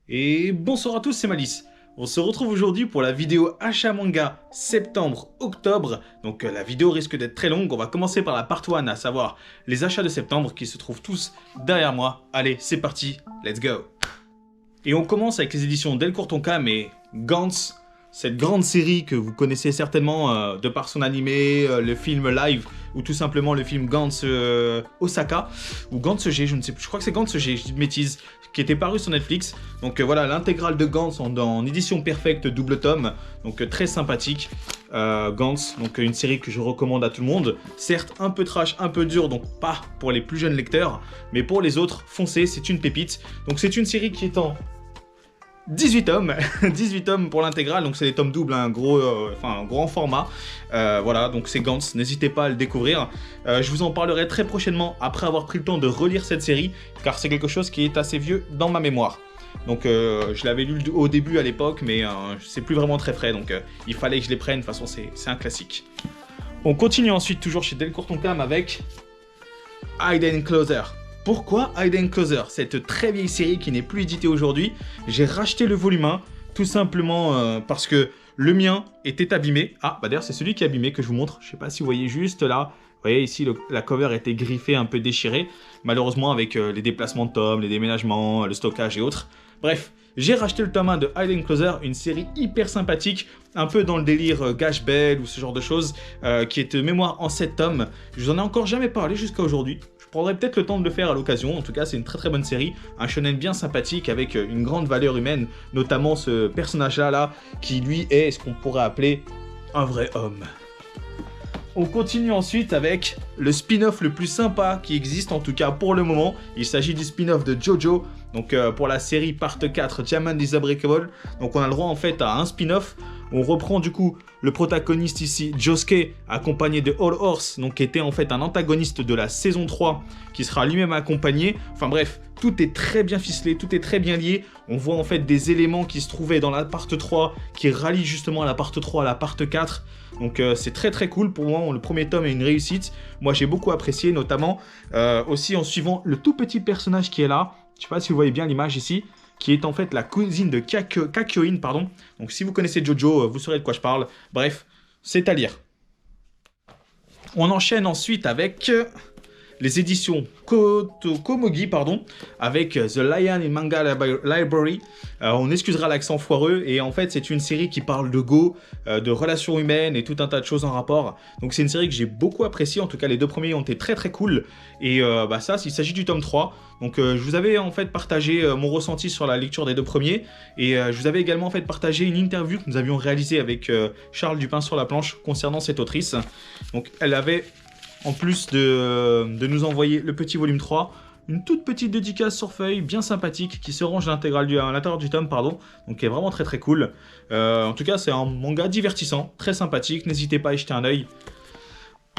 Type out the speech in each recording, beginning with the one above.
Et bonsoir à tous, c'est Malice. On se retrouve aujourd'hui pour la vidéo achat manga septembre-octobre. Donc la vidéo risque d'être très longue. On va commencer par la part 1, à savoir les achats de septembre qui se trouvent tous derrière moi. Allez, c'est parti, let's go. Et on commence avec les éditions Delcourt Tonkam et Gantz. Cette grande série que vous connaissez certainement de par son animé, le film live ou tout simplement le film Gantz Osaka ou Gantz G, je ne sais plus, je crois que c'est Gantz G, je dis de bêtises, qui était paru sur Netflix. Donc voilà, l'intégrale de Gantz en édition perfecte double tome, donc très sympathique. Gantz, donc une série que je recommande à tout le monde. Certes un peu trash, un peu dur, donc pas pour les plus jeunes lecteurs, mais pour les autres, foncez, c'est une pépite. Donc c'est une série qui est en 18 tomes, 18 tomes pour l'intégrale, donc c'est des tomes doubles, un grand format. Voilà, donc c'est Gantz, n'hésitez pas à le découvrir. Je vous en parlerai très prochainement après avoir pris le temps de relire cette série, car c'est quelque chose qui est assez vieux dans ma mémoire. Donc je l'avais lu au début à l'époque, mais c'est plus vraiment très frais, donc il fallait que je les prenne, de toute façon c'est un classique. On continue ensuite toujours chez Delcourt Tonkam avec Hidden Closer. Pourquoi Hidden Closer? Cette très vieille série qui n'est plus éditée aujourd'hui. J'ai racheté le volume 1, tout simplement parce que le mien était abîmé. Ah, bah d'ailleurs c'est celui qui est abîmé que je vous montre. Je sais pas si vous voyez juste là. Vous voyez ici, la cover était griffée, un peu déchirée. Malheureusement avec les déplacements de tomes, les déménagements, le stockage et autres. Bref, j'ai racheté le tome 1 de Hidden Closer, une série hyper sympathique, un peu dans le délire Gash Bell ou ce genre de choses, qui est de mémoire en 7 tomes. Je vous en ai encore jamais parlé jusqu'à aujourd'hui. Je prendrai peut-être le temps de le faire à l'occasion. En tout cas, c'est une très très bonne série, un shonen bien sympathique avec une grande valeur humaine, notamment ce personnage-là qui lui est ce qu'on pourrait appeler un vrai homme. On continue ensuite avec le spin-off le plus sympa qui existe, en tout cas pour le moment. Il s'agit du spin-off de Jojo, donc pour la série part 4 Diamond is Unbreakable. Donc on a le droit en fait à un spin-off. On reprend du coup le protagoniste ici, Josuke, accompagné de All Horse, donc qui était en fait un antagoniste de la saison 3, qui sera lui-même accompagné. Enfin bref, tout est très bien ficelé, tout est très bien lié. On voit en fait des éléments qui se trouvaient dans la part 3, qui rallient justement la part 3 à la part 4. Donc c'est très très cool pour moi, le premier tome est une réussite. Moi j'ai beaucoup apprécié, notamment aussi en suivant le tout petit personnage qui est là. Je sais pas si vous voyez bien l'image ici, qui est en fait la cousine de Kakyoin, pardon. Donc si vous connaissez Jojo, vous saurez de quoi je parle. Bref, c'est à lire. On enchaîne ensuite avec les éditions Komogi, pardon, avec The Lion in Manga Library. On excusera l'accent foireux, et en fait c'est une série qui parle de go, de relations humaines et tout un tas de choses en rapport. Donc c'est une série que j'ai beaucoup appréciée, en tout cas les deux premiers ont été très très cool. Et ça, il s'agit du tome 3. Donc je vous avais en fait partagé mon ressenti sur la lecture des deux premiers, et je vous avais également en fait partagé une interview que nous avions réalisée avec Charles Dupin sur la planche concernant cette autrice. Donc elle avait, en plus de nous envoyer le petit volume 3, une toute petite dédicace sur feuille, bien sympathique, qui se range à l'intérieur du tome, pardon, donc qui est vraiment très très cool. En tout cas, c'est un manga divertissant, très sympathique, n'hésitez pas à y jeter un œil.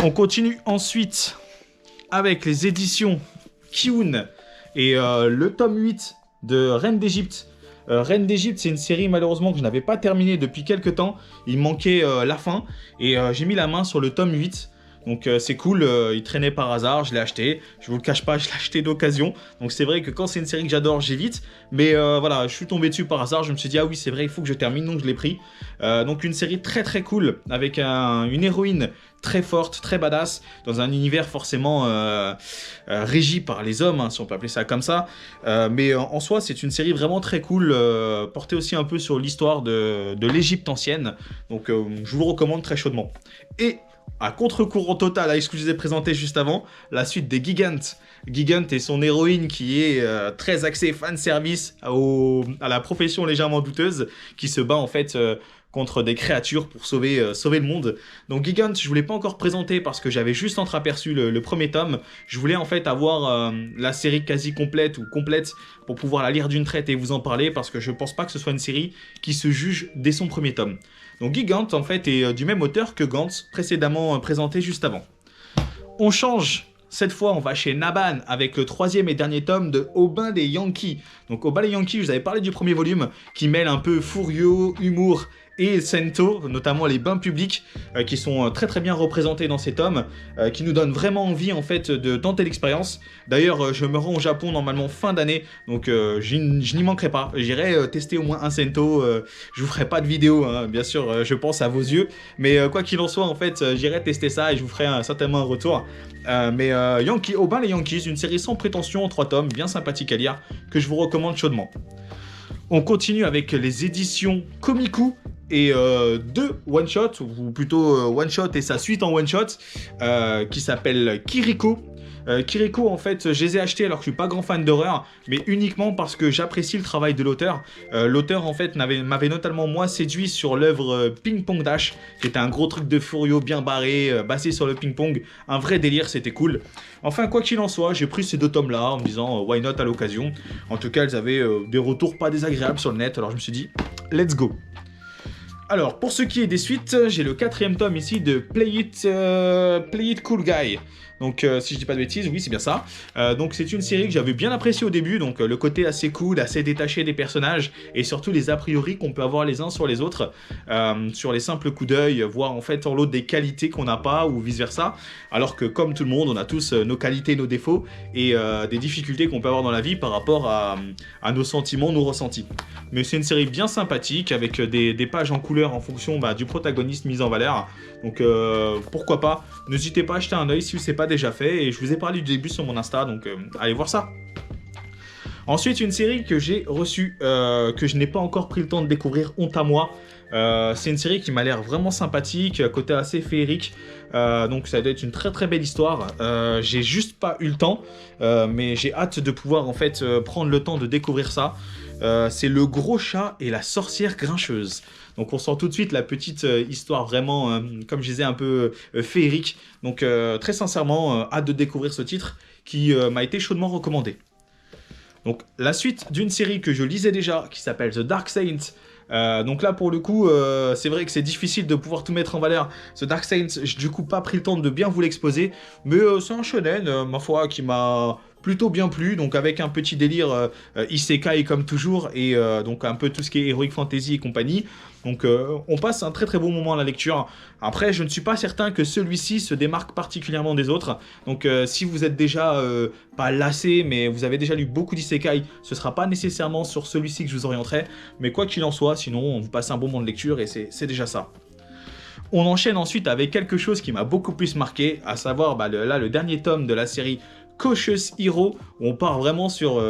On continue ensuite avec les éditions Kiun et le tome 8 de Reine d'Égypte. Reine d'Égypte, c'est une série malheureusement que je n'avais pas terminée depuis quelques temps. Il manquait la fin, et j'ai mis la main sur le tome 8. Donc c'est cool, il traînait par hasard, je l'ai acheté. Je vous le cache pas, je l'ai acheté d'occasion. Donc c'est vrai que quand c'est une série que j'adore, j'évite. Mais voilà, je suis tombé dessus par hasard, je me suis dit ah oui c'est vrai, il faut que je termine, donc je l'ai pris. Donc une série très très cool, avec une héroïne très forte, très badass, dans un univers forcément régi par les hommes, hein, si on peut appeler ça comme ça. Mais en soi, c'est une série vraiment très cool, portée aussi un peu sur l'histoire de l'Égypte ancienne. Donc je vous le recommande très chaudement. Et à contre-courant total à ce que je vous ai présenté juste avant, la suite des Gigant. Gigant et son héroïne qui est très axée fanservice à la profession légèrement douteuse, qui se bat en fait contre des créatures pour sauver le monde. Donc Gigant, je ne vous l'ai pas encore présenté parce que j'avais juste entreaperçu le premier tome. Je voulais en fait avoir la série quasi complète ou complète pour pouvoir la lire d'une traite et vous en parler, parce que je pense pas que ce soit une série qui se juge dès son premier tome. Donc Gigant en fait est du même auteur que Gantz, précédemment présenté juste avant. On change. Cette fois, on va chez Naban avec le troisième et dernier tome de Aubin des Yankees. Donc Aubin des Yankees, je vous avais parlé du premier volume, qui mêle un peu furieux, humour et Sento, notamment les bains publics, qui sont très très bien représentés dans ces tomes, qui nous donnent vraiment envie en fait de tenter l'expérience. D'ailleurs, je me rends au Japon normalement fin d'année, donc je n'y manquerai pas. J'irai tester au moins un Sento. Je vous ferai pas de vidéo, hein, bien sûr, je pense à vos yeux, mais quoi qu'il en soit, en fait, j'irai tester ça et je vous ferai certainement un retour. Au bain les Yankees, une série sans prétention en 3 tomes, bien sympathique à lire, que je vous recommande chaudement. On continue avec les éditions Komiku et 2 one-shot, ou plutôt one-shot et sa suite en one-shot, qui s'appelle Kiriko. Kiriko, en fait, je les ai achetés alors que je suis pas grand fan d'horreur, mais uniquement parce que j'apprécie le travail de l'auteur. L'auteur, en fait, m'avait notamment, moi, séduit sur l'œuvre Ping Pong Dash, qui était un gros truc de Furio bien barré, basé sur le ping-pong, un vrai délire, c'était cool. Enfin, quoi qu'il en soit, j'ai pris ces 2 tomes-là en me disant why not à l'occasion. En tout cas, elles avaient des retours pas désagréables sur le net, alors je me suis dit, let's go. Alors, pour ce qui est des suites, j'ai le 4e tome ici de Play It Cool Guy. Donc, si je dis pas de bêtises, oui, c'est bien ça. Donc, c'est une série que j'avais bien appréciée au début. Donc, le côté assez cool, assez détaché des personnages et surtout les a priori qu'on peut avoir les uns sur les autres, sur les simples coups d'œil, voir en fait en l'autre des qualités qu'on n'a pas ou vice versa. Alors que, comme tout le monde, on a tous nos qualités, nos défauts et des difficultés qu'on peut avoir dans la vie par rapport à nos sentiments, nos ressentis. Mais c'est une série bien sympathique avec des pages en couleur en fonction du protagoniste mis en valeur. Donc, pourquoi pas, n'hésitez pas à jeter un œil si ce n'est pas déjà fait, et je vous ai parlé du début sur mon Insta, donc allez voir ça. Ensuite, une série que j'ai reçue, que je n'ai pas encore pris le temps de découvrir, honte à moi. C'est une série qui m'a l'air vraiment sympathique, côté assez féerique, donc ça doit être une très très belle histoire. J'ai juste pas eu le temps, mais j'ai hâte de pouvoir en fait prendre le temps de découvrir ça. C'est Le Gros Chat et la Sorcière Grincheuse. Donc on sent tout de suite la petite histoire vraiment, comme je disais, un peu féerique. Donc très sincèrement, hâte de découvrir ce titre qui m'a été chaudement recommandé. Donc la suite d'une série que je lisais déjà, qui s'appelle The Dark Saint. Donc là pour le coup c'est vrai que c'est difficile de pouvoir tout mettre en valeur. The Dark Saints, j'ai du coup pas pris le temps de bien vous l'exposer, mais c'est un shonen ma foi qui m'a plutôt bien plu, donc avec un petit délire isekai comme toujours, et donc un peu tout ce qui est heroic fantasy et compagnie. Donc on passe un très très bon moment à la lecture. Après je ne suis pas certain que celui-ci se démarque particulièrement des autres, donc si vous êtes déjà pas lassé, mais vous avez déjà lu beaucoup d'isekai, ce sera pas nécessairement sur celui-ci que je vous orienterai, mais quoi qu'il en soit, sinon vous passez un bon moment de lecture et c'est déjà ça. On enchaîne ensuite avec quelque chose qui m'a beaucoup plus marqué, à savoir le dernier tome de la série Cautious Hero, où on part vraiment sur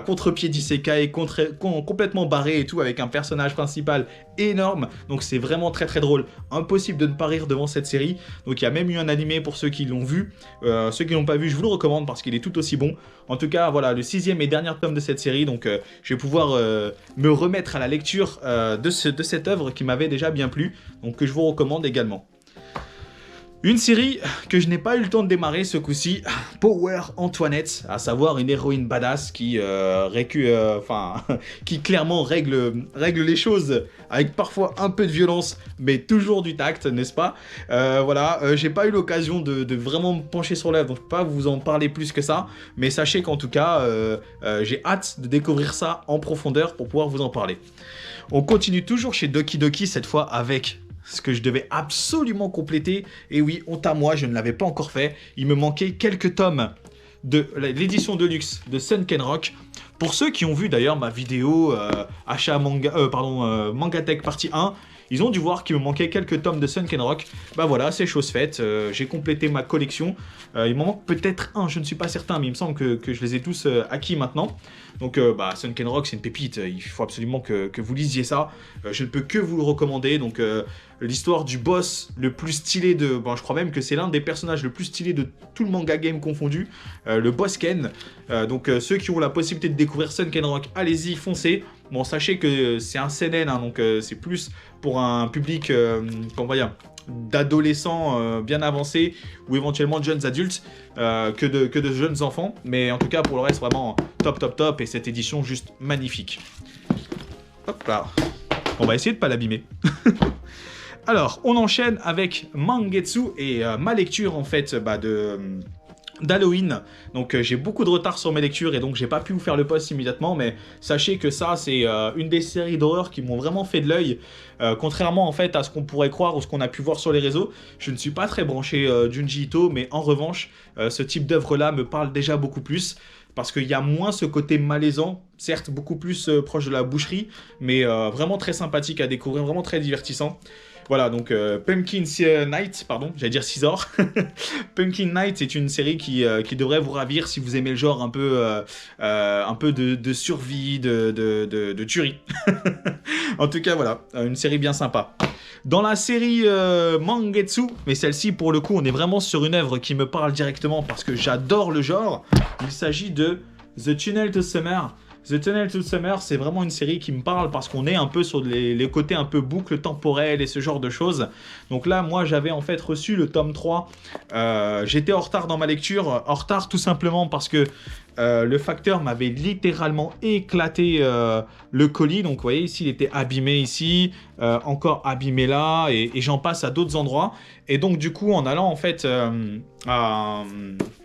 contre-pied d'isekai, complètement barré et tout, avec un personnage principal énorme, donc c'est vraiment très très drôle, impossible de ne pas rire devant cette série. Donc il y a même eu un animé pour ceux qui l'ont vu, ceux qui l'ont pas vu je vous le recommande parce qu'il est tout aussi bon. En tout cas voilà, le 6e et dernier tome de cette série, donc je vais pouvoir me remettre à la lecture de cette œuvre qui m'avait déjà bien plu, donc que je vous recommande également. Une série que je n'ai pas eu le temps de démarrer ce coup-ci, Power Antoinette, à savoir une héroïne badass qui clairement règle les choses avec parfois un peu de violence, mais toujours du tact, n'est-ce pas? J'ai pas eu l'occasion de vraiment me pencher sur l'œuvre, donc je peux pas vous en parler plus que ça, mais sachez qu'en tout cas, j'ai hâte de découvrir ça en profondeur pour pouvoir vous en parler. On continue toujours chez Doki Doki, cette fois avec ce que je devais absolument compléter, et oui, honte à moi, je ne l'avais pas encore fait. Il me manquait quelques tomes de l'édition de luxe de Sunken Rock. Pour ceux qui ont vu d'ailleurs ma vidéo Mangatech partie 1, ils ont dû voir qu'il me manquait quelques tomes de Sunken Rock. Bah voilà, c'est chose faite, j'ai complété ma collection. Il m'en manque peut-être un, je ne suis pas certain, mais il me semble que je les ai tous acquis maintenant. Donc Sunken Rock, c'est une pépite, il faut absolument que vous lisiez ça. Je ne peux que vous le recommander. Donc l'histoire du boss le plus stylé de... Bon, je crois même que c'est l'un des personnages le plus stylé de tout le manga game confondu, le boss Ken. Donc ceux qui ont la possibilité de découvrir Sunken Rock, allez-y, foncez. Bon, sachez que c'est un seinen, hein, donc c'est plus pour un public, d'adolescents bien avancés ou éventuellement de jeunes adultes que de jeunes enfants. Mais en tout cas, pour le reste, vraiment top, et cette édition juste magnifique. Hop là. On va essayer de pas l'abîmer. Alors, on enchaîne avec Mangetsu et ma lecture en fait d'Halloween. Donc j'ai beaucoup de retard sur mes lectures et donc j'ai pas pu vous faire le post immédiatement, mais sachez que ça c'est une des séries d'horreur qui m'ont vraiment fait de l'œil. Contrairement en fait à ce qu'on pourrait croire ou ce qu'on a pu voir sur les réseaux, je ne suis pas très branché Junji Ito, mais en revanche ce type d'œuvre là me parle déjà beaucoup plus. Parce qu'il y a moins ce côté malaisant, certes beaucoup plus proche de la boucherie, mais vraiment très sympathique à découvrir, vraiment très divertissant. Voilà, donc Pumpkin Night, pardon, j'allais dire Scissor. Pumpkin Night, c'est une série qui devrait vous ravir si vous aimez le genre un peu de survie, de tuerie. En tout cas, voilà, une série bien sympa. Dans la série Mangetsu, mais celle-ci, pour le coup, on est vraiment sur une œuvre qui me parle directement parce que j'adore le genre. Il s'agit de The Tunnel to Summer. The Tunnel to Summer, c'est vraiment une série qui me parle parce qu'on est un peu sur les côtés un peu boucle temporelle et ce genre de choses. Donc là, moi, j'avais en fait reçu le tome 3. J'étais en retard dans ma lecture. En retard tout simplement parce que le facteur m'avait littéralement éclaté le colis. Donc vous voyez ici, il était abîmé ici, encore abîmé là, et j'en passe à d'autres endroits. Et donc du coup, en allant en fait à...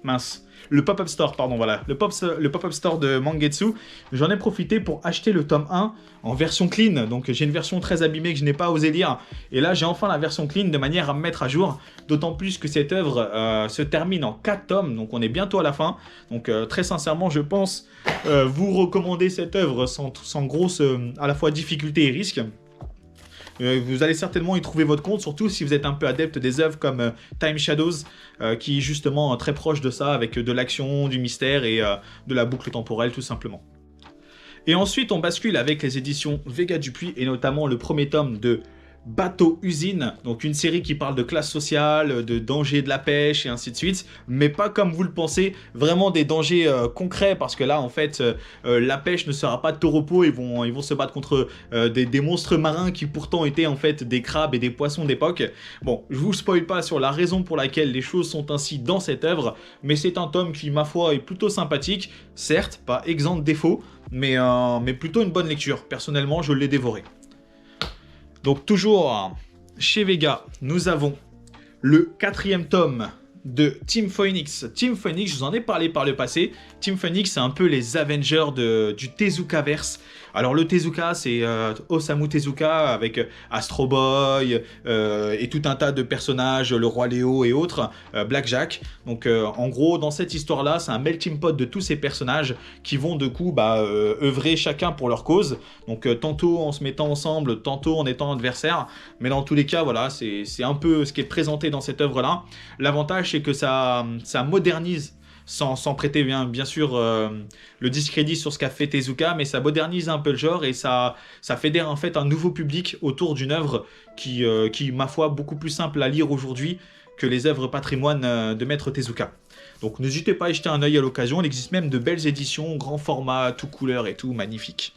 mince... Le pop-up store, pardon, voilà. Le pop-up store de Mangetsu. J'en ai profité pour acheter le tome 1 en version clean. Donc j'ai une version très abîmée que je n'ai pas osé lire. Et là, j'ai enfin la version clean de manière à me mettre à jour. D'autant plus que cette œuvre se termine en 4 tomes. Donc on est bientôt à la fin. Donc très sincèrement, je pense vous recommander cette œuvre sans grosse à la fois difficulté et risque. Vous allez certainement y trouver votre compte, surtout si vous êtes un peu adepte des œuvres comme Time Shadows, qui est justement très proche de ça, avec de l'action, du mystère et de la boucle temporelle tout simplement. Et ensuite on bascule avec les éditions Vega Dupuis, et notamment le premier tome de Bateau Usine, donc une série qui parle de classe sociale, de dangers de la pêche et ainsi de suite, mais pas comme vous le pensez, vraiment des dangers concrets, parce que là en fait la pêche ne sera pas de tout repos, ils vont se battre contre des monstres marins qui pourtant étaient en fait des crabes et des poissons d'époque. Bon, je vous spoil pas sur la raison pour laquelle les choses sont ainsi dans cette œuvre, mais c'est un tome qui ma foi est plutôt sympathique, certes pas exempt de défauts, mais plutôt une bonne lecture. Personnellement je l'ai dévoré. Donc toujours chez Vega, nous avons le 4e tome de Team Phoenix. Team Phoenix, je vous en ai parlé par le passé. Team Phoenix, c'est un peu les Avengers du Tezuka-verse. Alors le Tezuka, c'est Osamu Tezuka avec Astro Boy et tout un tas de personnages, le Roi Léo et autres, Blackjack. Donc en gros, dans cette histoire-là, c'est un melting pot de tous ces personnages qui vont de coup œuvrer chacun pour leur cause. Donc tantôt en se mettant ensemble, tantôt en étant adversaires. Mais dans tous les cas, voilà, c'est un peu ce qui est présenté dans cette œuvre-là. L'avantage, c'est que ça modernise, sans prêter bien sûr le discrédit sur ce qu'a fait Tezuka, mais ça modernise un peu le genre et ça fédère en fait un nouveau public autour d'une œuvre qui, ma foi, beaucoup plus simple à lire aujourd'hui que les œuvres patrimoine de Maître Tezuka. Donc n'hésitez pas à y jeter un œil à l'occasion, il existe même de belles éditions, grand format, tout couleur et tout, magnifique.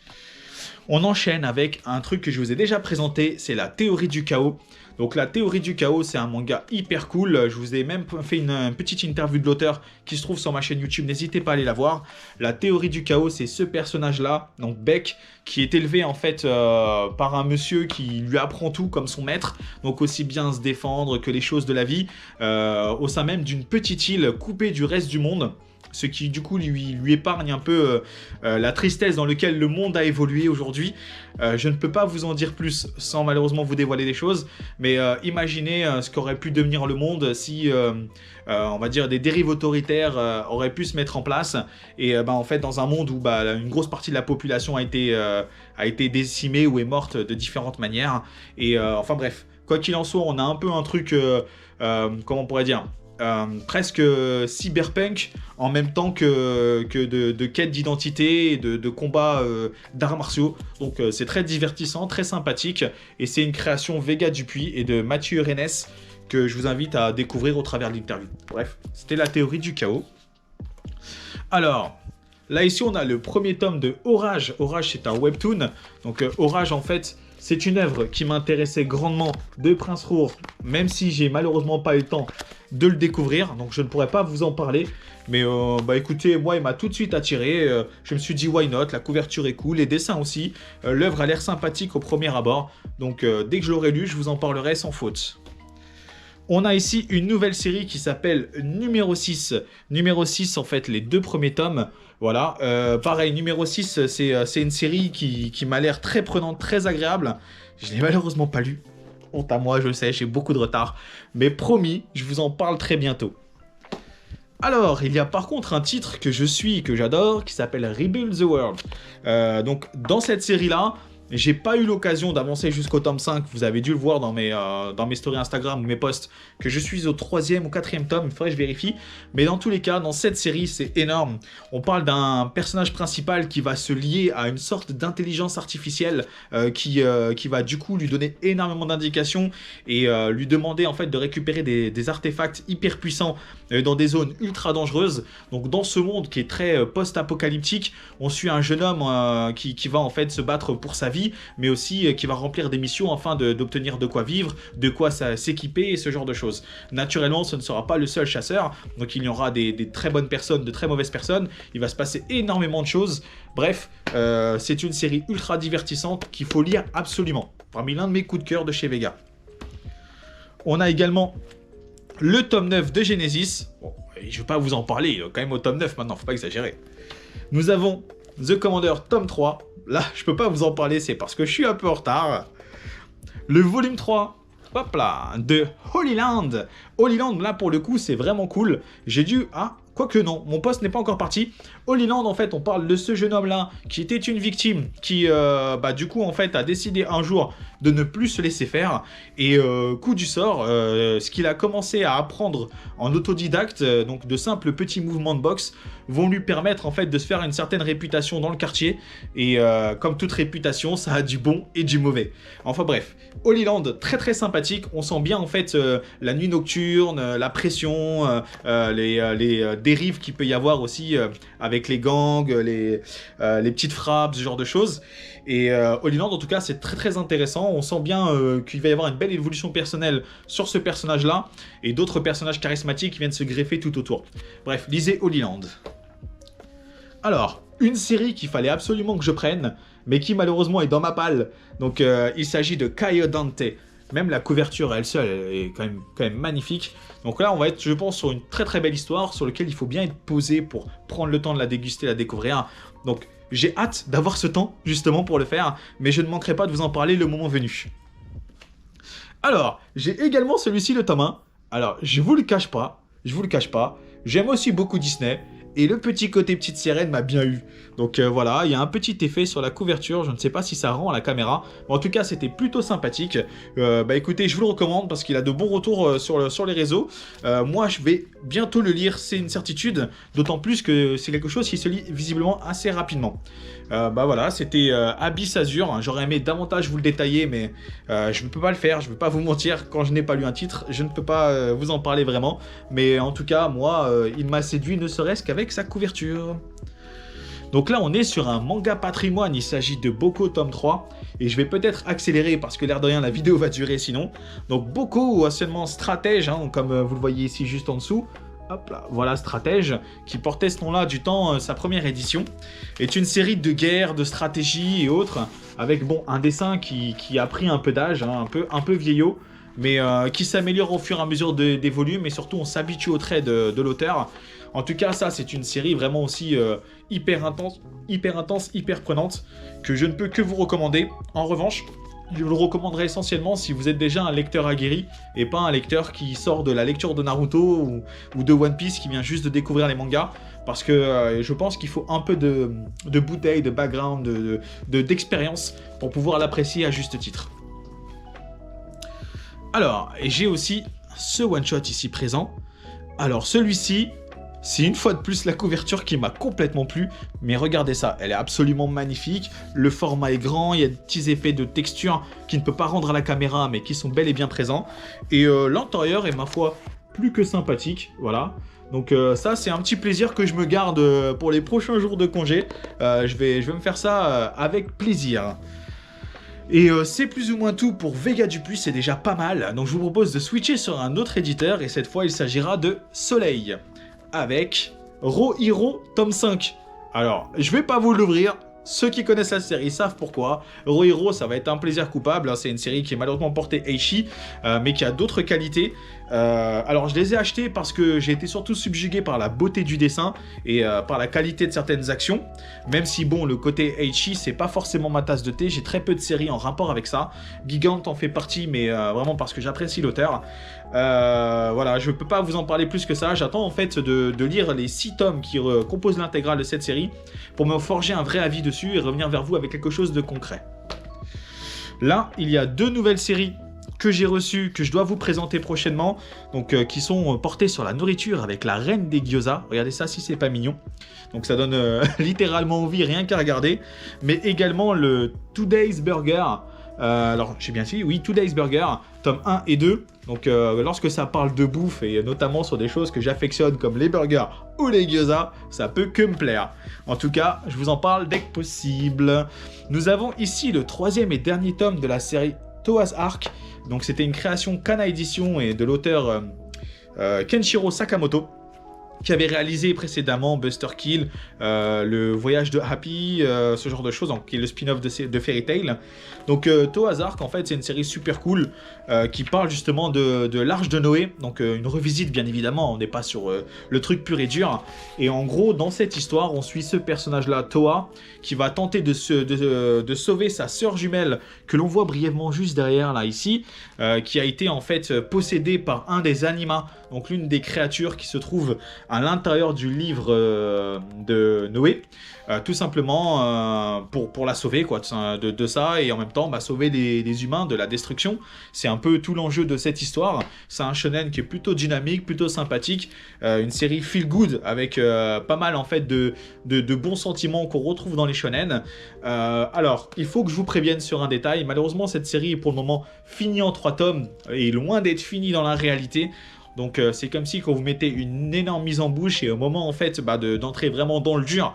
On enchaîne avec un truc que je vous ai déjà présenté, c'est la théorie du chaos. Donc la théorie du chaos, c'est un manga hyper cool. Je vous ai même fait une petite interview de l'auteur qui se trouve sur ma chaîne YouTube, n'hésitez pas à aller la voir. La théorie du chaos, c'est ce personnage-là, donc Beck, qui est élevé en fait par un monsieur qui lui apprend tout comme son maître, donc aussi bien se défendre que les choses de la vie, au sein même d'une petite île coupée du reste du monde. Ce qui du coup lui épargne un peu la tristesse dans laquelle le monde a évolué aujourd'hui. Je ne peux pas vous en dire plus sans malheureusement vous dévoiler des choses, mais imaginez ce qu'aurait pu devenir le monde si, on va dire, des dérives autoritaires auraient pu se mettre en place, et en fait dans un monde où une grosse partie de la population a été décimée ou est morte de différentes manières, et enfin bref, quoi qu'il en soit, on a un peu un truc, comment on pourrait dire, presque cyberpunk en même temps que de quête d'identité et de combat d'arts martiaux. Donc c'est très divertissant, très sympathique, et c'est une création Vega Dupuis et de Mathieu Rennes que je vous invite à découvrir au travers de l'interview. Bref, c'était la théorie du chaos. Alors, là ici on a le premier tome de Orage. Orage, c'est un webtoon. Donc Orage en fait, c'est une œuvre qui m'intéressait grandement de Prince Rour, même si j'ai malheureusement pas eu le temps de le découvrir, donc je ne pourrais pas vous en parler. Mais écoutez, moi il m'a tout de suite attiré, je me suis dit why not, la couverture est cool, les dessins aussi, l'œuvre a l'air sympathique au premier abord, donc dès que je l'aurai lu, je vous en parlerai sans faute. On a ici une nouvelle série qui s'appelle Numéro 6. Numéro 6, en fait, les 2 premiers tomes. Voilà, pareil, Numéro 6, c'est une série qui m'a l'air très prenante, très agréable. Je ne l'ai malheureusement pas lu. Honte à moi, je sais, j'ai beaucoup de retard. Mais promis, je vous en parle très bientôt. Alors, il y a par contre un titre que je suis, que j'adore, qui s'appelle Rebuild the World. Donc, dans cette série-là, j'ai pas eu l'occasion d'avancer jusqu'au tome 5. Vous avez dû le voir dans mes stories Instagram ou mes posts, que je suis au 3e ou 4e tome, il faudrait que je vérifie. Mais dans tous les cas, dans cette série, c'est énorme. On parle d'un personnage principal qui va se lier à une sorte d'intelligence artificielle qui va du coup lui donner énormément d'indications et lui demander en fait de récupérer des artefacts hyper puissants dans des zones ultra dangereuses. Donc dans ce monde qui est très post-apocalyptique, on suit un jeune homme qui va en fait se battre pour sa vie, mais aussi qui va remplir des missions afin d'obtenir de quoi vivre, de quoi s'équiper et ce genre de choses. Naturellement, ce ne sera pas le seul chasseur, donc il y aura des très bonnes personnes, de très mauvaises personnes, il va se passer énormément de choses. Bref, c'est une série ultra divertissante qu'il faut lire absolument, parmi l'un de mes coups de cœur de chez Vega. On a également le tome 9 de Genesis. Bon, je ne vais pas vous en parler, quand même au tome 9 maintenant, faut pas exagérer. Nous avons The Commander tome 3. Là, je peux pas vous en parler, c'est parce que je suis un peu en retard. Le volume 3, hop là, de Holy Land. Holy Land, là, pour le coup, c'est vraiment cool. J'ai dû... Ah, quoique non, mon poste n'est pas encore parti. Holy Land, en fait, on parle de ce jeune homme-là qui était une victime, qui, du coup, en fait, a décidé un jour de ne plus se laisser faire. Et coup du sort, ce qu'il a commencé à apprendre en autodidacte, donc de simples petits mouvements de boxe, vont lui permettre en fait de se faire une certaine réputation dans le quartier. Et comme toute réputation, ça a du bon et du mauvais. Enfin bref, Holy Land, très très sympathique. On sent bien en fait la nuit nocturne, la pression, les dérives qu'il peut y avoir aussi avec les gangs, les petites frappes, ce genre de choses. Et Holy Land, en tout cas, c'est très très intéressant. On sent bien qu'il va y avoir une belle évolution personnelle sur ce personnage-là et d'autres personnages charismatiques qui viennent se greffer tout autour. Bref, lisez Holy Land. Alors, une série qu'il fallait absolument que je prenne, mais qui malheureusement est dans ma palle. Donc, il s'agit de Caio Dante. Même la couverture, elle seule, elle est quand même magnifique. Donc là, on va être, je pense, sur une très très belle histoire sur laquelle il faut bien être posé pour prendre le temps de la déguster, la découvrir. Donc, j'ai hâte d'avoir ce temps, justement, pour le faire, mais je ne manquerai pas de vous en parler le moment venu. Alors, j'ai également celui-ci, le tome 1. Alors, je vous le cache pas, j'aime aussi beaucoup Disney, et le petit côté petite sirène m'a bien eu. Donc voilà, il y a un petit effet sur la couverture, je ne sais pas si ça rend à la caméra, mais en tout cas c'était plutôt sympathique. Écoutez, je vous le recommande parce qu'il a de bons retours sur les réseaux. Moi je vais bientôt le lire, c'est une certitude, d'autant plus que c'est quelque chose qui se lit visiblement assez rapidement. Voilà, c'était Abyss Azur, hein. J'aurais aimé davantage vous le détailler, mais je ne peux pas le faire, je ne vais pas vous mentir, quand je n'ai pas lu un titre, je ne peux pas vous en parler vraiment, mais en tout cas, moi, il m'a séduit ne serait-ce qu'avec sa couverture. Donc là, on est sur un manga patrimoine, il s'agit de Boko tome 3, et je vais peut-être accélérer parce que l'air de rien, la vidéo va durer sinon. Donc Boko, ou anciennement Stratège, hein, comme vous le voyez ici juste en dessous, hop là, voilà Stratège, qui portait ce nom-là du temps, sa première édition, est une série de guerres, de stratégies et autres, avec bon, un dessin qui a pris un peu d'âge, hein, un peu vieillot, mais qui s'améliore au fur et à mesure des volumes, et surtout on s'habitue au trait de l'auteur. En tout cas, ça, c'est une série vraiment aussi hyper intense, hyper prenante, que je ne peux que vous recommander. En revanche, je vous le recommanderais essentiellement si vous êtes déjà un lecteur aguerri, et pas un lecteur qui sort de la lecture de Naruto ou de One Piece, qui vient juste de découvrir les mangas, parce que je pense qu'il faut un peu de bouteille, de background, d'expérience, pour pouvoir l'apprécier à juste titre. Alors, j'ai aussi ce one-shot ici présent. Alors, celui-ci... c'est une fois de plus la couverture qui m'a complètement plu, mais regardez ça, elle est absolument magnifique, le format est grand, il y a des petits effets de texture qui ne peut pas rendre à la caméra, mais qui sont bel et bien présents, et l'intérieur est ma foi plus que sympathique, voilà. Donc ça c'est un petit plaisir que je me garde pour les prochains jours de congé, je vais me faire ça avec plaisir. Et c'est plus ou moins tout pour Vega Dupuis, c'est déjà pas mal, donc je vous propose de switcher sur un autre éditeur, et cette fois il s'agira de Soleil. Avec Rohiro tome 5. Alors, je vais pas vous l'ouvrir, Ceux qui connaissent la série savent pourquoi. Rohiro, ça va être un plaisir coupable. Hein. C'est une série qui est malheureusement portée Eishi, mais qui a d'autres qualités. Alors, je les ai achetés parce que j'ai été surtout subjugué par la beauté du dessin et par la qualité de certaines actions. Même si, bon, le côté Eishi, c'est pas forcément ma tasse de thé. J'ai très peu de séries en rapport avec ça. Gigant en fait partie, mais vraiment parce que j'apprécie l'auteur. Voilà, je peux pas vous en parler plus que ça. J'attends en fait de lire les 6 tomes qui composent l'intégrale de cette série pour me forger un vrai avis dessus et revenir vers vous avec quelque chose de concret. Là, il y a 2 nouvelles séries que j'ai reçues, que je dois vous présenter prochainement, donc qui sont portées sur la nourriture avec la reine des gyoza. Regardez ça si c'est pas mignon. Donc ça donne littéralement envie rien qu'à regarder. Mais également le Today's Burger. Alors j'ai bien dit, oui, Today's Burger, tome 1 et 2. Donc lorsque ça parle de bouffe et notamment sur des choses que j'affectionne comme les burgers ou les gyoza, ça peut que me plaire. En tout cas, je vous en parle dès que possible. Nous avons ici le 3e et dernier tome de la série Toa's Ark. Donc c'était une création Kana Edition et de l'auteur Kenshiro Sakamoto, qui avait réalisé précédemment Buster Kill, le voyage de Happy, ce genre de choses, donc, qui est le spin-off de Fairy Tail. Donc Toa's Ark, en fait, c'est une série super cool qui parle justement de l'Arche de Noé, donc une revisite bien évidemment, on n'est pas sur le truc pur et dur. Et en gros, dans cette histoire, on suit ce personnage-là, Toa, qui va tenter de sauver sa sœur jumelle, que l'on voit brièvement juste derrière, là, ici, qui a été en fait possédée par un des Anima, donc l'une des créatures qui se trouve à l'intérieur du livre de Noé, tout simplement pour la sauver quoi, de ça, et en même temps sauver les humains de la destruction. C'est un peu tout l'enjeu de cette histoire. C'est un shonen qui est plutôt dynamique, plutôt sympathique, une série feel good avec pas mal en fait de bons sentiments qu'on retrouve dans les shonen. Alors, il faut que je vous prévienne sur un détail. Malheureusement, cette série est pour le moment finie en 3 tomes et loin d'être finie dans la réalité. Donc c'est comme si quand vous mettez une énorme mise en bouche et au moment en fait d'entrer vraiment dans le dur,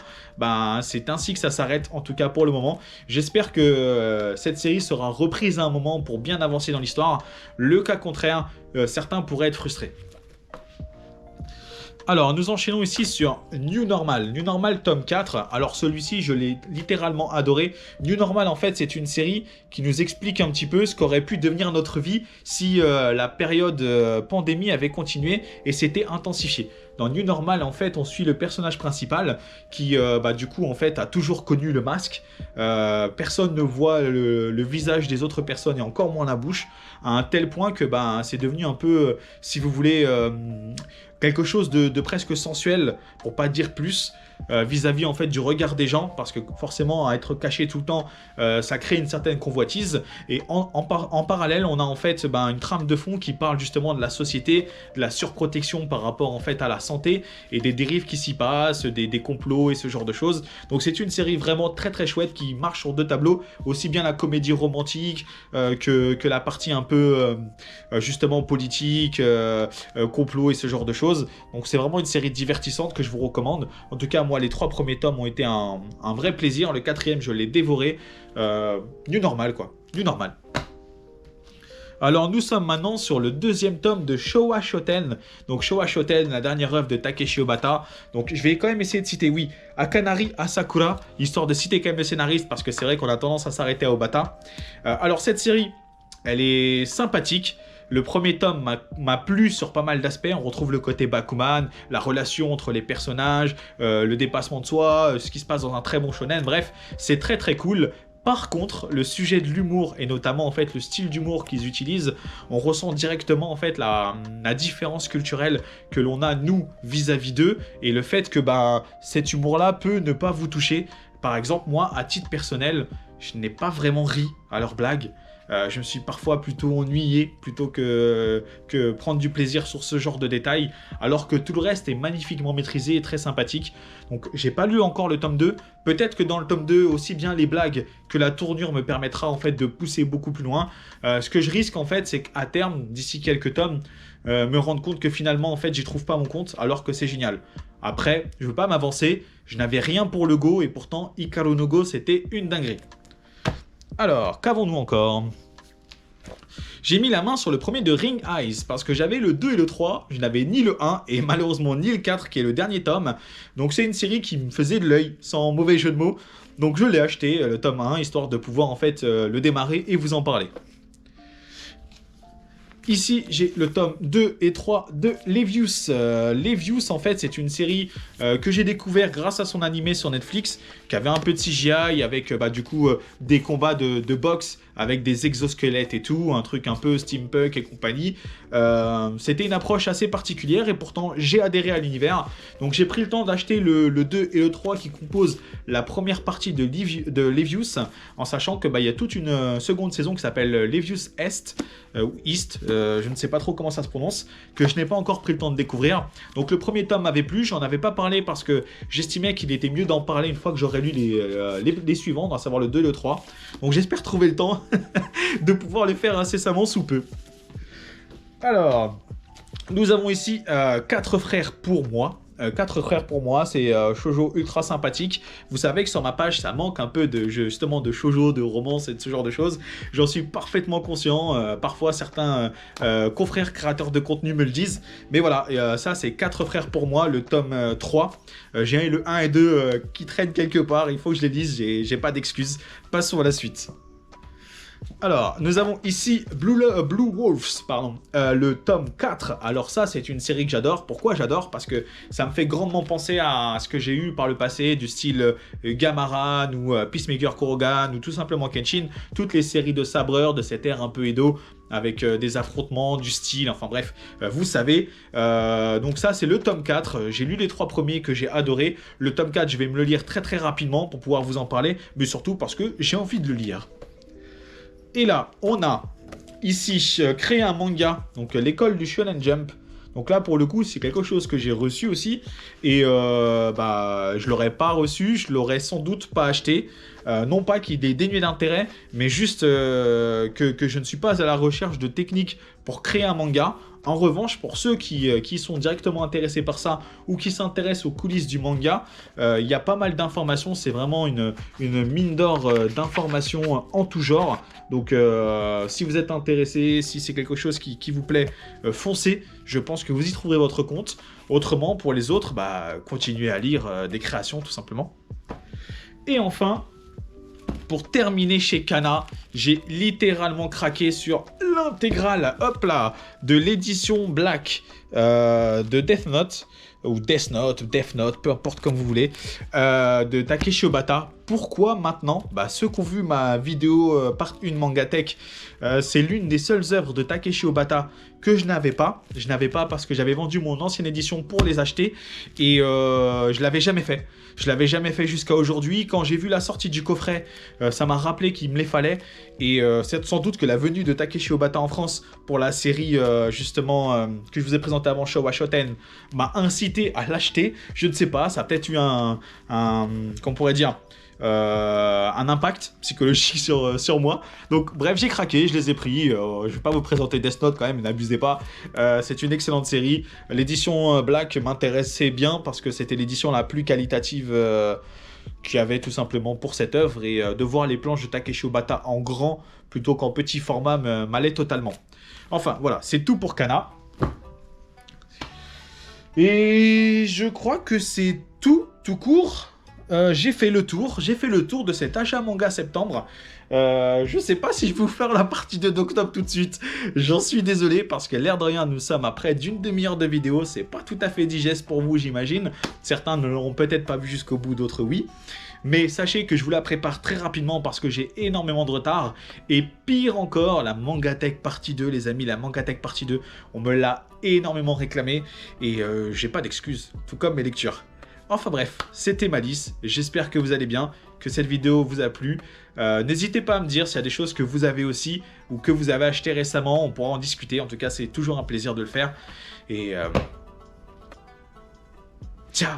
c'est ainsi que ça s'arrête, en tout cas pour le moment. J'espère que cette série sera reprise à un moment pour bien avancer dans l'histoire. Le cas contraire, certains pourraient être frustrés. Alors, nous enchaînons ici sur New Normal. New Normal, tome 4. Alors, celui-ci, je l'ai littéralement adoré. New Normal, en fait, c'est une série qui nous explique un petit peu ce qu'aurait pu devenir notre vie si la période pandémie avait continué et s'était intensifiée. Dans New Normal, en fait, on suit le personnage principal qui, du coup, en fait, a toujours connu le masque. Personne ne voit le visage des autres personnes et encore moins la bouche, à un tel point que c'est devenu un peu, si vous voulez, quelque chose de presque sensuel, pour pas dire plus, vis-à-vis en fait du regard des gens, parce que forcément à être caché tout le temps, ça crée une certaine convoitise. Et en parallèle, on a en fait une trame de fond qui parle justement de la société, de la surprotection par rapport en fait à la santé et des dérives qui s'y passent, des complots et ce genre de choses. Donc c'est une série vraiment très très chouette qui marche sur 2 tableaux, aussi bien la comédie romantique que la partie un peu justement politique, complot et ce genre de choses. Donc c'est vraiment une série divertissante que je vous recommande. En tout cas, moi, les 3 premiers tomes ont été un vrai plaisir. Le 4e, je l'ai dévoré. Du normal, quoi. Du normal. Alors, nous sommes maintenant sur le 2e tome de Showa Shoten. Donc, Showa Shoten, la dernière œuvre de Takeshi Obata. Donc, je vais quand même essayer de citer, oui, Akanari Asakura, histoire de citer quand même le scénariste, parce que c'est vrai qu'on a tendance à s'arrêter à Obata. Alors, cette série, elle est sympathique. Le premier tome m'a plu sur pas mal d'aspects. On retrouve le côté Bakuman, la relation entre les personnages, le dépassement de soi, ce qui se passe dans un très bon shonen. Bref, c'est très très cool. Par contre, le sujet de l'humour et notamment en fait le style d'humour qu'ils utilisent, on ressent directement en fait la différence culturelle que l'on a nous vis-à-vis d'eux et le fait que cet humour-là peut ne pas vous toucher. Par exemple, moi, à titre personnel, je n'ai pas vraiment ri à leurs blagues. Je me suis parfois plutôt ennuyé plutôt que prendre du plaisir sur ce genre de détails, alors que tout le reste est magnifiquement maîtrisé et très sympathique. Donc j'ai pas lu encore le tome 2, peut-être que dans le tome 2, aussi bien les blagues que la tournure me permettra en fait de pousser beaucoup plus loin. Ce que je risque en fait, c'est qu'à terme, d'ici quelques tomes, me rendre compte que finalement en fait j'y trouve pas mon compte, alors que c'est génial. Après, je veux pas m'avancer, je n'avais rien pour le Go et pourtant Hikaru no Go c'était une dinguerie. Alors, qu'avons-nous encore ? J'ai mis la main sur le premier de Ring Eyes, parce que j'avais le 2 et le 3, je n'avais ni le 1, et malheureusement ni le 4, qui est le dernier tome. Donc c'est une série qui me faisait de l'œil, sans mauvais jeu de mots. Donc je l'ai acheté, le tome 1, histoire de pouvoir en fait le démarrer et vous en parler. Ici, j'ai le tome 2 et 3 de Levius. Levius, en fait, c'est une série que j'ai découvert grâce à son animé sur Netflix, qui avait un peu de CGI, avec du coup des combats de boxe, avec des exosquelettes et tout, un truc un peu steampunk et compagnie. C'était une approche assez particulière et pourtant j'ai adhéré à l'univers. Donc j'ai pris le temps d'acheter le 2 et le 3 qui composent la première partie de Levius, en sachant que il y a toute une seconde saison qui s'appelle Levius Est, ou East, je ne sais pas trop comment ça se prononce, que je n'ai pas encore pris le temps de découvrir. Donc le premier tome m'avait plu, j'en avais pas parlé parce que j'estimais qu'il était mieux d'en parler une fois que j'aurais lu les suivants, à savoir le 2 et le 3. Donc j'espère trouver le temps de pouvoir les faire incessamment sous peu. Alors, nous avons ici 4 frères pour moi. 4 frères pour moi, c'est shoujo ultra sympathique. Vous savez que sur ma page, ça manque un peu de justement de shoujo, de romance et de ce genre de choses. J'en suis parfaitement conscient. Parfois, certains confrères créateurs de contenu me le disent. Mais voilà, ça, c'est 4 frères pour moi, le tome 3. J'ai le 1 et 2 qui traînent quelque part. Il faut que je les dise, j'ai pas d'excuses. Passons à la suite. Alors, nous avons ici Blue Wolves, le tome 4. Alors ça, c'est une série que j'adore. Pourquoi j'adore? Parce que ça me fait grandement penser à ce que j'ai eu par le passé, du style Gamaran ou Peacemaker Kurogan ou tout simplement Kenshin. Toutes les séries de sabreurs de cette ère un peu Edo, avec des affrontements, du style, enfin bref, vous savez. Donc ça, c'est le tome 4. J'ai lu les 3 premiers que j'ai adorés. Le tome 4, je vais me le lire très rapidement pour pouvoir vous en parler, mais surtout parce que j'ai envie de le lire. Et là, on a ici créé un manga, donc l'école du Shonen Jump. Donc là, pour le coup, c'est quelque chose que j'ai reçu aussi. Et je l'aurais pas reçu, je l'aurais sans doute pas acheté. Non pas qu'il est dénué d'intérêt, mais juste que je ne suis pas à la recherche de techniques pour créer un manga. En revanche, pour ceux qui sont directement intéressés par ça ou qui s'intéressent aux coulisses du manga, il y a pas mal d'informations. C'est vraiment une mine d'or d'informations en tout genre. Donc, si vous êtes intéressé, si c'est quelque chose qui vous plaît, foncez. Je pense que vous y trouverez votre compte. Autrement, pour les autres, continuez à lire des créations, tout simplement. Et enfin, pour terminer chez Kana, j'ai littéralement craqué sur l'intégrale, hop là, de l'édition Black de Death Note, ou Death Note, peu importe comme vous voulez, de Takeshi Obata. Pourquoi maintenant? Ceux qui ont vu ma vidéo part 1 Mangatech, c'est l'une des seules œuvres de Takeshi Obata que je n'avais pas. Je n'avais pas parce que j'avais vendu mon ancienne édition pour les acheter et je l'avais jamais fait. Je l'avais jamais fait jusqu'à aujourd'hui. Quand j'ai vu la sortie du coffret, ça m'a rappelé qu'il me les fallait. Et c'est sans doute que la venue de Takeshi Obata en France pour la série justement que je vous ai présentée avant, Showa Shoten, m'a incité à l'acheter. Je ne sais pas, ça a peut-être eu qu'on pourrait dire, un impact psychologique sur moi. Donc bref, j'ai craqué, je les ai pris. Je vais pas vous présenter Death Note quand même, n'abusez pas. C'est une excellente série. L'édition Black m'intéressait bien parce que c'était l'édition la plus qualitative qu'il y avait tout simplement pour cette œuvre. Et de voir les planches de Takeshi Obata en grand plutôt qu'en petit format m'allait totalement. Enfin voilà, c'est tout pour Kana. Et je crois que c'est tout court. J'ai fait le tour de cet achat manga septembre. Je sais pas si je vais vous faire la partie de d'octobre tout de suite. J'en suis désolé parce que l'air de rien, nous sommes à près d'une demi-heure de vidéo. C'est pas tout à fait digeste pour vous, j'imagine. Certains ne l'auront peut-être pas vu jusqu'au bout, d'autres oui. Mais sachez que je vous la prépare très rapidement parce que j'ai énormément de retard. Et pire encore, la Mangatech partie 2, les amis, la Mangatech partie 2, on me l'a énormément réclamé. Et j'ai pas d'excuses, tout comme mes lectures. Enfin bref, c'était Malice, j'espère que vous allez bien, que cette vidéo vous a plu. N'hésitez pas à me dire s'il y a des choses que vous avez aussi ou que vous avez acheté récemment, on pourra en discuter. En tout cas, c'est toujours un plaisir de le faire. Et ciao!